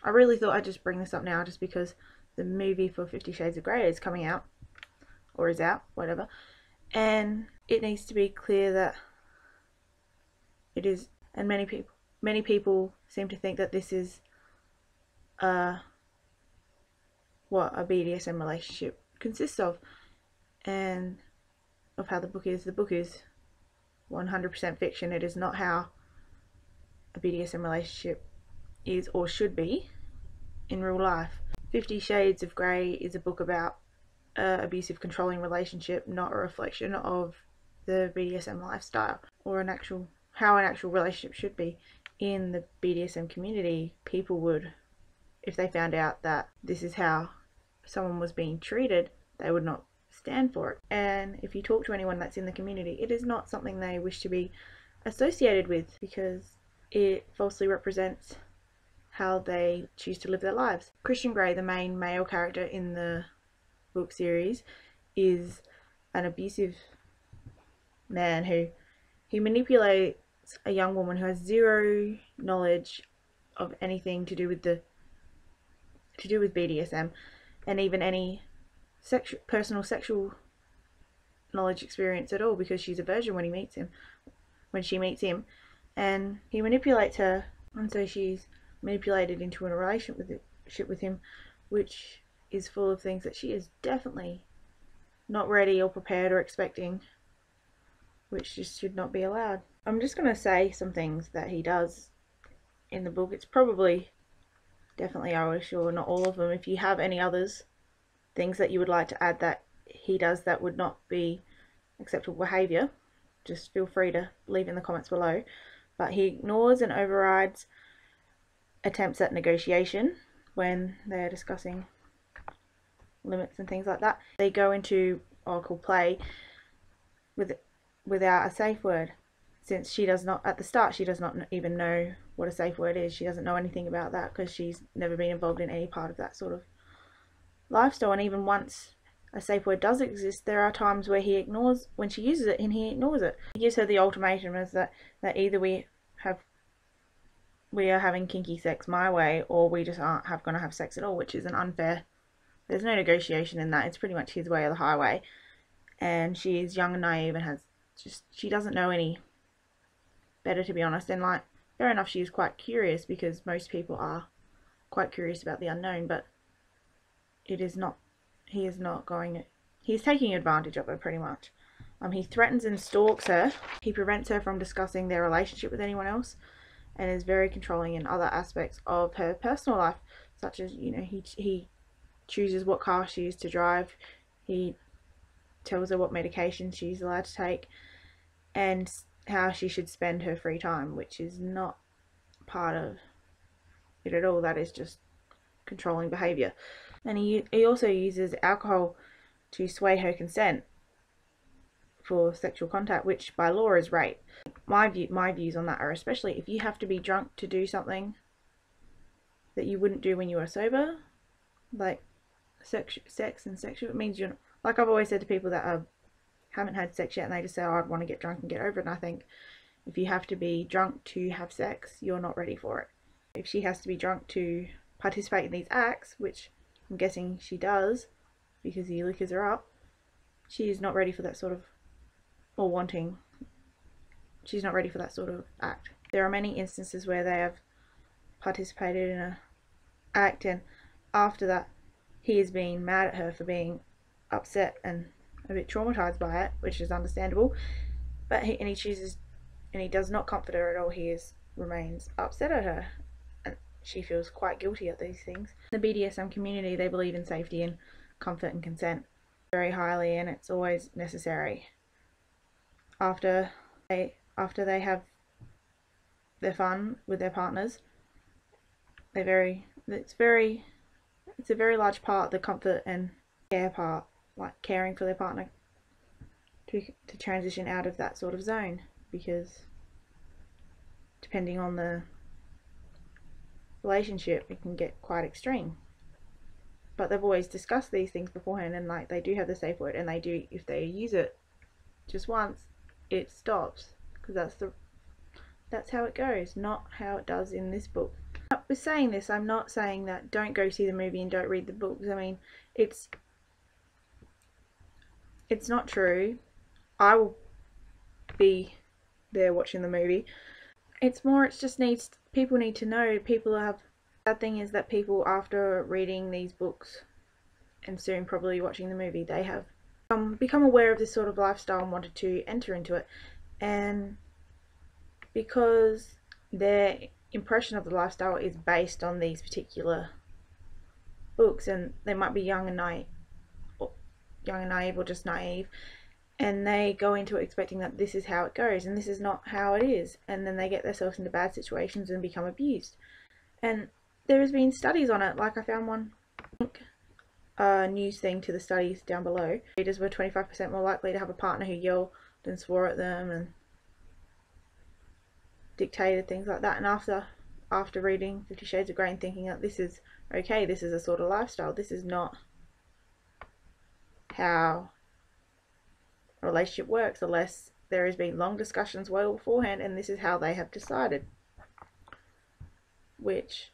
I really thought I'd just bring this up now just because the movie for 50 Shades of Grey is coming out, or is out, whatever, and it needs to be clear that it is, and many people seem to think that this is what a BDSM relationship consists of, and of how the book is. The book is 100% fiction. It is not how a BDSM relationship is or should be in real life. 50 Shades of Grey is a book about abusive, controlling relationship, not a reflection of the BDSM lifestyle or how an actual relationship should be. In the BDSM community, people would, if they found out that this is how someone was being treated, they would not stand for it. And if you talk to anyone that's in the community, it is not something they wish to be associated with, because it falsely represents how they choose to live their lives. Christian Grey, the main male character in the book series, is an abusive man who he manipulates a young woman who has zero knowledge of anything to do with BDSM, and even any personal sexual knowledge experience at all, because she's a virgin when she meets him, and he manipulates her, and so she's manipulated into a relationship with him, which is full of things that she is definitely not ready or prepared or expecting, which just should not be allowed. I'm just going to say some things that he does in the book. It's probably, definitely, I was sure, not all of them. If you have any others, things that you would like to add that he does that would not be acceptable behaviour, just feel free to leave in the comments below. But he ignores and overrides attempts at negotiation when they're discussing limits and things like that. They go into oracle play without a safe word, since she does not, at the start, she does not even know what a safe word is. She doesn't know anything about that because she's never been involved in any part of that sort of lifestyle. And even once a safe word does exist, there are times where he ignores, when she uses it, and he ignores it. He gives her the ultimatum as that either we are having kinky sex my way, or we just aren't going to have sex at all, which is an unfair. There's no negotiation in that. It's pretty much his way or the highway. And she is young and naive and she doesn't know any better, to be honest. And like, fair enough, she is quite curious, because most people are quite curious about the unknown, but he's taking advantage of her pretty much. He threatens and stalks her. He prevents her from discussing their relationship with anyone else, and is very controlling in other aspects of her personal life, such as, you know, he chooses what car she is to drive. He tells her what medication she's allowed to take, and how she should spend her free time, which is not part of it at all. That is just controlling behaviour. And he also uses alcohol to sway her consent for sexual contact, which by law is rape. My views on that are, especially if you have to be drunk to do something that you wouldn't do when you were sober, like sex and sexual, it means you're not, like I've always said to people that haven't had sex yet and they just say, oh, I want to get drunk and get over it, and I think if you have to be drunk to have sex, you're not ready for it. If she has to be drunk to participate in these acts, which I'm guessing she does because he liquors her up, she is not ready for that sort of, she's not ready for that sort of act. There are many instances where they have participated in an act, and after that he is being mad at her for being upset and a bit traumatized by it, which is understandable, but he does not comfort her at all. He remains upset at her, and she feels quite guilty at these things. In the BDSM community, they believe in safety and comfort and consent very highly, and it's always necessary. After they have their fun with their partners, it's a very large part, the comfort and care part, like caring for their partner, to transition out of that sort of zone, because depending on the relationship, it can get quite extreme. But they've always discussed these things beforehand, and like, they do have the safe word, and they do, if they use it just once, it stops, because that's how it goes, not how it does in this book. With saying this, I'm not saying that don't go see the movie and don't read the books. I mean, it's not true. I will be there watching the movie. It's just needs, people need to know. People have, sad thing is that people, after reading these books and soon probably watching the movie, they have become aware of this sort of lifestyle and wanted to enter into it, and because their impression of the lifestyle is based on these particular books, and they might be young and naive or just naive, and they go into it expecting that this is how it goes, and this is not how it is, and then they get themselves into bad situations and become abused. And there has been studies on it. Like, I found one news thing to the studies down below. Readers were 25% more likely to have a partner who yelled and swore at them and dictated things like that. And after reading 50 Shades of Grey and thinking that this is okay, this is a sort of lifestyle, this is not how a relationship works unless there has been long discussions well beforehand, and this is how they have decided, which,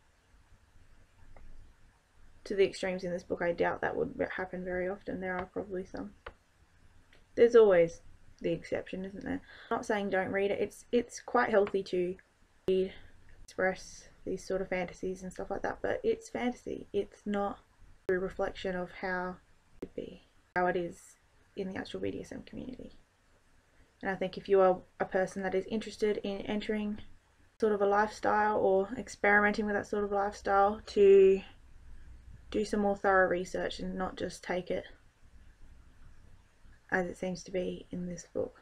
to the extremes in this book, I doubt that would happen very often. There are probably some. There's always the exception, isn't there? I'm not saying don't read it. It's quite healthy to read, express these sort of fantasies and stuff like that, but it's fantasy. It's not a true reflection of how it would be, how it is in the actual BDSM community. And I think if you are a person that is interested in entering sort of a lifestyle or experimenting with that sort of lifestyle, to do some more thorough research and not just take it as it seems to be in this book.